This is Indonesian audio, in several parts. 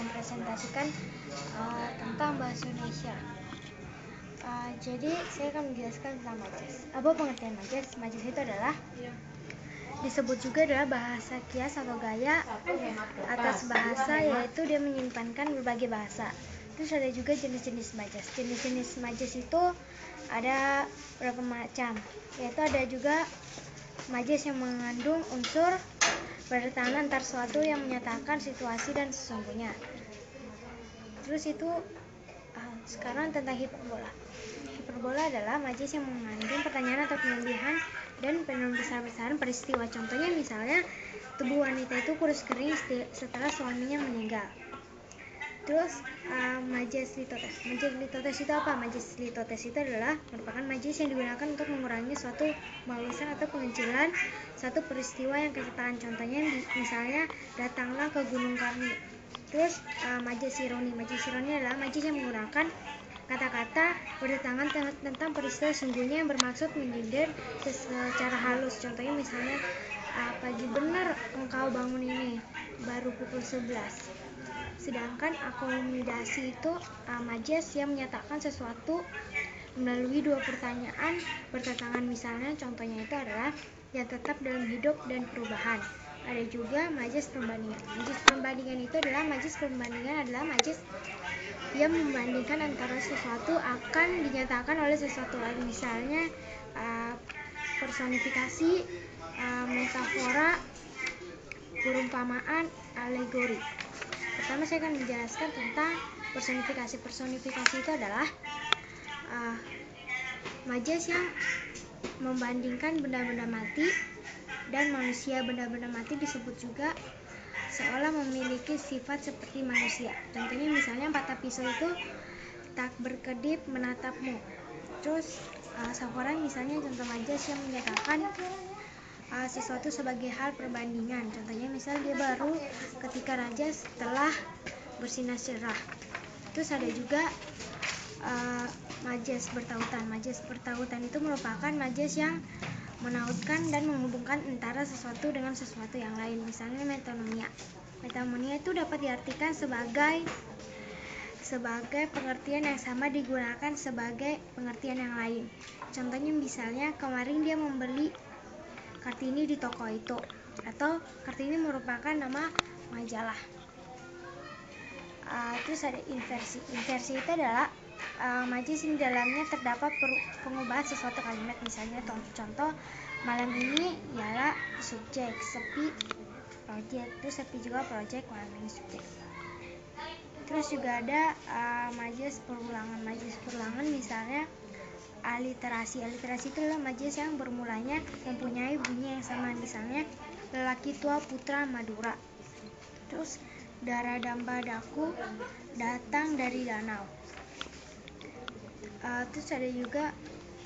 mempresentasikan tentang bahasa Indonesia. Jadi saya akan menjelaskan tentang majas. Apa pengertian majas? Majas itu adalah disebut juga adalah bahasa kias atau gaya atas bahasa, yaitu dia menyimpankan berbagai bahasa. Terus ada juga jenis-jenis majas. Jenis-jenis majas itu ada berapa macam, yaitu ada juga majas yang mengandung unsur bertentangan antar suatu yang menyatakan situasi dan sesungguhnya. Terus itu sekarang tentang hiperbola. Hiperbola adalah majas yang mengandung pertanyaan atau pemilihan dan besar-besaran peristiwa. Contohnya misalnya tubuh wanita itu kurus kering setelah suaminya meninggal. Terus majas litotes. Majas litotes itu apa? Majas litotes itu adalah merupakan majas yang digunakan untuk mengurangi suatu malusan atau pengecilan satu peristiwa yang kenyataan. Contohnya misalnya datanglah ke Gunung Karni. Terus majas ironi. Majas ironi adalah majas yang menggunakan kata-kata bertentangan tentang peristiwa sesungguhnya yang bermaksud menyindir secara halus. Contohnya misalnya pagi benar engkau bangun ini, baru pukul 11. Sedangkan akomodasi itu majas yang menyatakan sesuatu melalui dua pertanyaan bertentangan. Misalnya contohnya itu adalah yang tetap dalam hidup dan perubahan. Ada juga majas perbandingan. Majas perbandingan itu adalah majas yang membandingkan antara sesuatu akan dinyatakan oleh sesuatu lain. Misalnya personifikasi, metafora, perumpamaan, alegori. Pertama saya akan menjelaskan tentang personifikasi. Personifikasi itu adalah majas yang membandingkan benda-benda mati dan manusia. Benda-benda mati disebut juga seolah memiliki sifat seperti manusia. Contohnya misalnya patah pisau itu tak berkedip menatapmu. Terus seorang misalnya contoh majas yang menyatakan sesuatu sebagai hal perbandingan. Contohnya misal dia baru ketika raja setelah bersinar cerah. Terus ada juga majas bertautan. Majas bertautan itu merupakan majas yang menautkan dan menghubungkan antara sesuatu dengan sesuatu yang lain. Misalnya metonomia. Metonomia itu dapat diartikan sebagai pengertian yang sama digunakan sebagai pengertian yang lain. Contohnya misalnya kemarin dia membeli Kartini di toko itu, atau Kartini merupakan nama majalah. Terus ada inversi. Inversi itu adalah majas yang dalamnya terdapat pengubahan sesuatu kalimat. Misalnya contoh malam ini ialah subjek, sepi project. Terus sepi juga project, malam ini subjek. Terus juga ada majas perulangan. Majas perulangan misalnya aliterasi. Aliterasi itu adalah majas yang bermulanya mempunyai bunyi yang sama. Misalnya lelaki tua putra Madura. Terus darah damba daku datang dari danau. Terus ada juga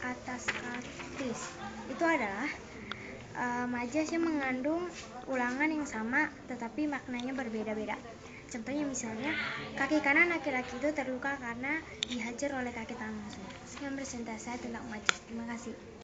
atas katis. Itu adalah majas yang mengandung ulangan yang sama tetapi maknanya berbeda-beda. Contohnya misalnya kaki kanan laki-laki itu terluka karena dihajar oleh kaki tangan musuh. Sekian presentasi saya tentang majas. Terima kasih.